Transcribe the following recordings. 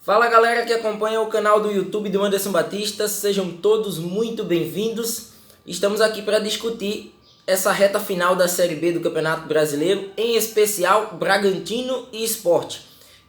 Fala galera que acompanha o canal do YouTube do Anderson Batista, sejam todos muito bem-vindos. Estamos aqui para discutir essa reta final da Série B do Campeonato Brasileiro, em especial Bragantino e Sport.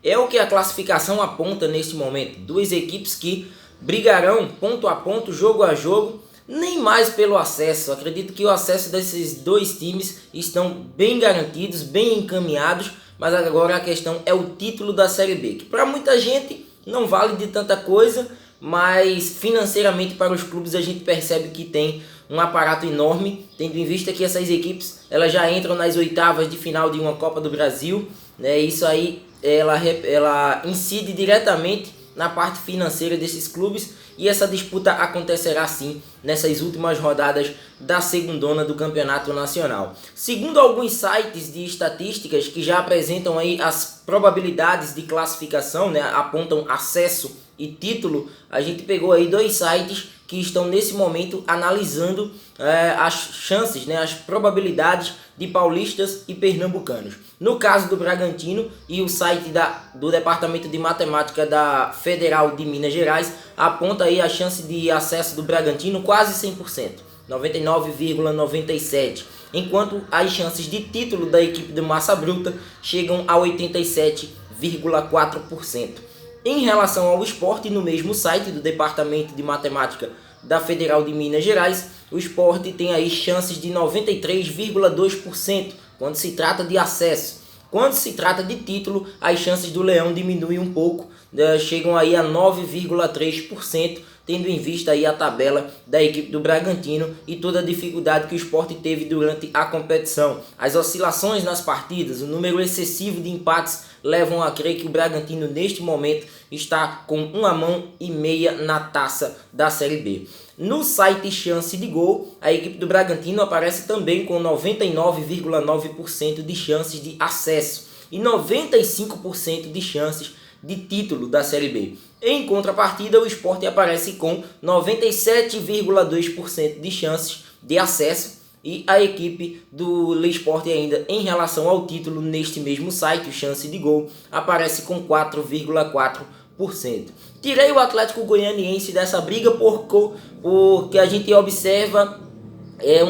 É o que a classificação aponta neste momento, duas equipes que brigarão ponto a ponto, jogo a jogo, nem mais pelo acesso. Acredito que o acesso desses dois times estão bem garantidos, bem encaminhados, mas agora a questão é o título da Série B, que para muita gente não vale de tanta coisa, mas financeiramente para os clubes a gente percebe que tem um aparato enorme, tendo em vista que essas equipes elas já entram nas oitavas de final de uma Copa do Brasil, né? Isso aí ela incide diretamente na parte financeira desses clubes, e essa disputa acontecerá sim nessas últimas rodadas da segundona do Campeonato Nacional. Segundo alguns sites de estatísticas que já apresentam aí as probabilidades de classificação, né, apontam acesso e título, a gente pegou aí dois sites que estão nesse momento analisando as chances, né, as probabilidades de paulistas e pernambucanos. No caso do Bragantino, e o site do Departamento de Matemática da Federal de Minas Gerais aponta aí a chance de acesso do Bragantino quase 100%, 99,97%, enquanto as chances de título da equipe do Massa Bruta chegam a 87,4%. Em relação ao Sport, no mesmo site do Departamento de Matemática da Federal de Minas Gerais, o Sport tem aí chances de 93,2% quando se trata de acesso. Quando se trata de título, as chances do Leão diminuem um pouco, chegam aí a 9,3%, tendo em vista aí a tabela da equipe do Bragantino e toda a dificuldade que o Sport teve durante a competição. As oscilações nas partidas, o número excessivo de empates levam a crer que o Bragantino neste momento está com uma mão e meia na taça da Série B. No site Chance de Gol, a equipe do Bragantino aparece também com 99,9% de chances de acesso e 95% de chances de título da Série B. Em contrapartida, o Sport aparece com 97,2% de chances de acesso, e a equipe do Sport ainda em relação ao título neste mesmo site, o Chance de Gol, aparece com 4,4%. Tirei o Atlético Goianiense dessa briga porque a gente observa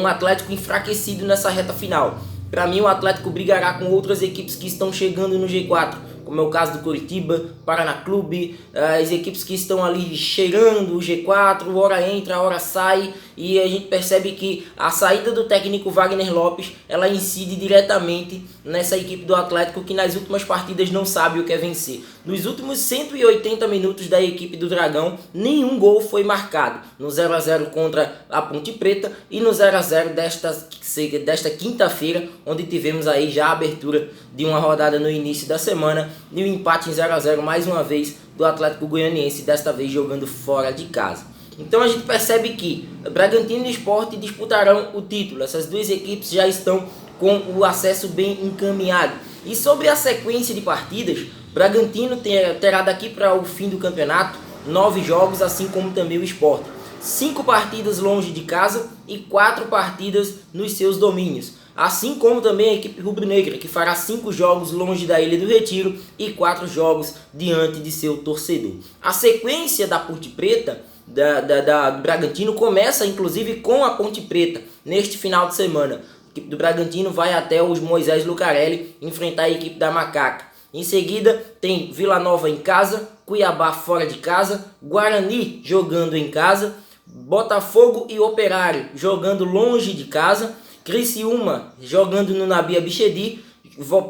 um Atlético enfraquecido nessa reta final. Para mim, o Atlético brigará com outras equipes que estão chegando no G4, como é o caso do Coritiba, Paraná Clube, as equipes que estão ali cheirando o G4, hora entra, hora sai, e a gente percebe que a saída do técnico Wagner Lopes, ela incide diretamente nessa equipe do Atlético, que nas últimas partidas não sabe o que é vencer. Nos últimos 180 minutos da equipe do Dragão, nenhum gol foi marcado, no 0 a 0 contra a Ponte Preta e no 0 a 0 desta quinta-feira, onde tivemos aí já a abertura de uma rodada no início da semana, e o empate em 0 a 0 mais uma vez do Atlético Goianiense, desta vez jogando fora de casa. Então a gente percebe que Bragantino e Sport disputarão o título. Essas duas equipes já estão com o acesso bem encaminhado. E sobre a sequência de partidas, Bragantino terá daqui para o fim do campeonato 9 jogos, assim como também o Sport. 5 partidas longe de casa e 4 partidas nos seus domínios. Assim como também a equipe rubro-negra, que fará 5 jogos longe da Ilha do Retiro e 4 jogos diante de seu torcedor. A sequência da Ponte Preta, do Bragantino, começa inclusive com a Ponte Preta neste final de semana. A equipe do Bragantino vai até os Moisés Lucarelli enfrentar a equipe da Macaca. Em seguida tem Vila Nova em casa, Cuiabá fora de casa, Guarani jogando em casa, Botafogo e Operário jogando longe de casa, Criciúma jogando no Nabi Abichedi,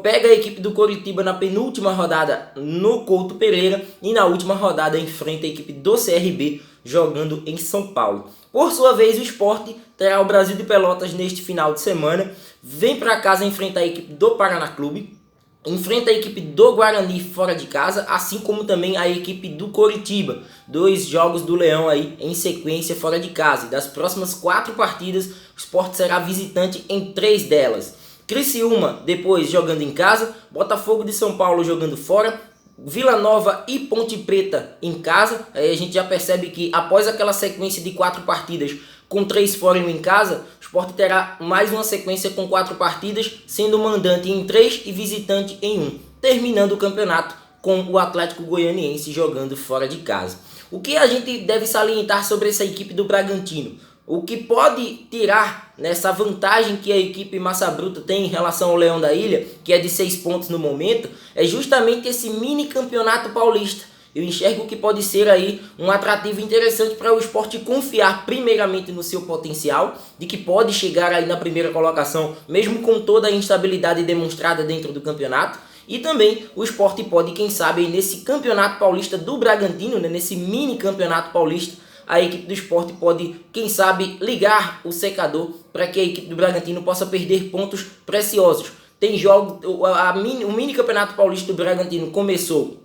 pega a equipe do Coritiba na penúltima rodada no Couto Pereira e na última rodada enfrenta a equipe do CRB jogando em São Paulo. Por sua vez, o Sport terá o Brasil de Pelotas neste final de semana, vem para casa enfrentar a equipe do Paraná Clube, enfrenta a equipe do Guarani fora de casa, assim como também a equipe do Coritiba. 2 jogos do Leão aí em sequência fora de casa. E das próximas 4 partidas, o Sport será visitante em 3 delas. Criciúma depois jogando em casa, Botafogo de São Paulo jogando fora, Vila Nova e Ponte Preta em casa. Aí a gente já percebe que após aquela sequência de 4 partidas com 3 fora e 1 em casa, o Sport terá mais uma sequência com 4 partidas, sendo mandante em 3 e visitante em 1, terminando o campeonato com o Atlético Goianiense jogando fora de casa. O que a gente deve salientar sobre essa equipe do Bragantino? O que pode tirar nessa vantagem que a equipe Massa Bruta tem em relação ao Leão da Ilha, que é de 6 pontos no momento, é justamente esse mini campeonato paulista. Eu enxergo que pode ser aí um atrativo interessante para o Sport confiar primeiramente no seu potencial, de que pode chegar aí na primeira colocação, mesmo com toda a instabilidade demonstrada dentro do campeonato. E também o Sport pode, quem sabe, nesse campeonato paulista do Bragantino, né, nesse mini campeonato paulista, a equipe do Sport pode, quem sabe, ligar o secador para que a equipe do Bragantino possa perder pontos preciosos. Tem jogo, o mini campeonato paulista do Bragantino começou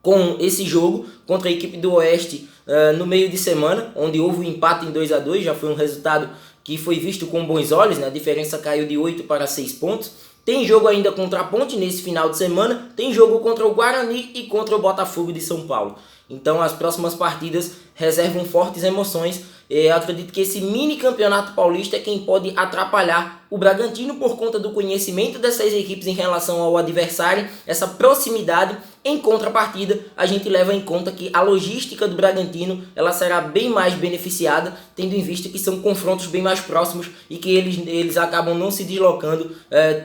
com esse jogo contra a equipe do Oeste no meio de semana, onde houve um empate em 2-2, já foi um resultado que foi visto com bons olhos, né? A diferença caiu de 8 para 6 pontos. Tem jogo ainda contra a Ponte nesse final de semana, tem jogo contra o Guarani e contra o Botafogo de São Paulo. Então as próximas partidas reservam fortes emoções. Eu acredito que esse mini campeonato paulista é quem pode atrapalhar o Bragantino por conta do conhecimento dessas equipes em relação ao adversário, essa proximidade. Em contrapartida, a gente leva em conta que a logística do Bragantino ela será bem mais beneficiada, tendo em vista que são confrontos bem mais próximos e que eles acabam não se deslocando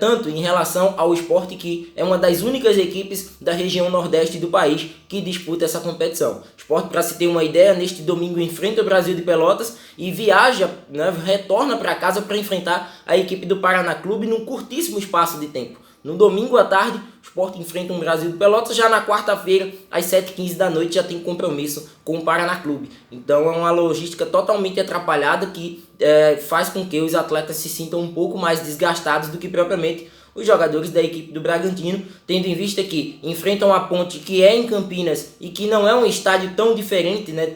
tanto em relação ao Sport, que é uma das únicas equipes da região nordeste do país que disputa essa competição. O Sport, para se ter uma ideia, neste domingo enfrenta o Brasil de Pelotas e viaja, né, retorna para casa para enfrentar a equipe do Paraná Clube num curtíssimo espaço de tempo. No domingo à tarde, o Sport enfrenta o Brasil de Pelotas, já na quarta-feira, às 7h15 da noite, já tem compromisso com o Paraná Clube. Então é uma logística totalmente atrapalhada que faz com que os atletas se sintam um pouco mais desgastados do que propriamente os jogadores da equipe do Bragantino, tendo em vista que enfrentam a Ponte, que é em Campinas e que não é um estádio tão diferente, né,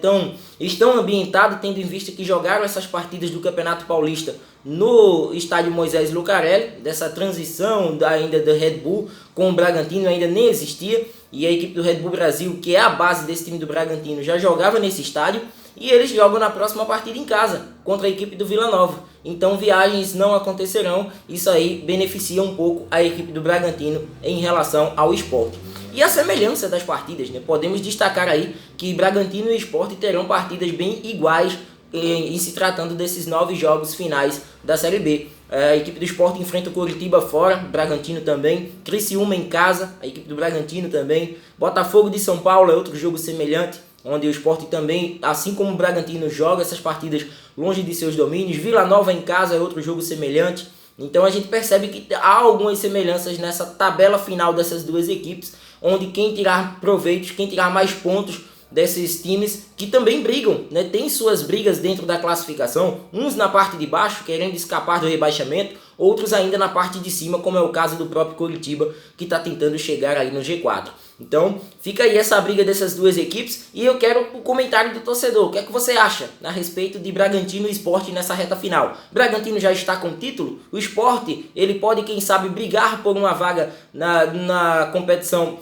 estão ambientados, tendo em vista que jogaram essas partidas do Campeonato Paulista no estádio Moisés Lucarelli, dessa transição ainda do Red Bull com o Bragantino ainda nem existia, e a equipe do Red Bull Brasil, que é a base desse time do Bragantino, já jogava nesse estádio, e eles jogam na próxima partida em casa, contra a equipe do Vila Nova. Então viagens não acontecerão, isso aí beneficia um pouco a equipe do Bragantino em relação ao Sport. E a semelhança das partidas, né? Podemos destacar aí que Bragantino e Sport terão partidas bem iguais em se tratando desses 9 jogos finais da Série B. A equipe do Sport enfrenta o Coritiba fora, Bragantino também, Criciúma em casa, a equipe do Bragantino também, Botafogo de São Paulo é outro jogo semelhante, onde o Sport também, assim como o Bragantino, joga essas partidas longe de seus domínios. Vila Nova em casa é outro jogo semelhante. Então a gente percebe que há algumas semelhanças nessa tabela final dessas duas equipes, onde quem tirar proveitos, quem tirar mais pontos desses times que também brigam, né? Tem suas brigas dentro da classificação, uns na parte de baixo querendo escapar do rebaixamento, outros ainda na parte de cima, como é o caso do próprio Coritiba, que está tentando chegar aí no G4. Então fica aí essa briga dessas duas equipes e eu quero o comentário do torcedor. O que é que você acha a respeito de Bragantino e Sport nessa reta final? Bragantino já está com título? O Sport, ele pode, quem sabe, brigar por uma vaga na competição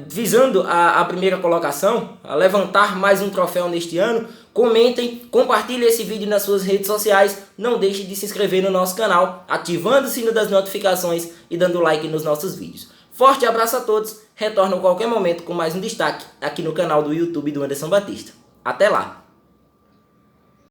visando a primeira colocação, a levantar mais um troféu neste ano? Comentem, compartilhem esse vídeo nas suas redes sociais, não deixe de se inscrever no nosso canal, ativando o sino das notificações e dando like nos nossos vídeos. Forte abraço a todos, retorno a qualquer momento com mais um destaque aqui no canal do YouTube do Anderson Batista. Até lá!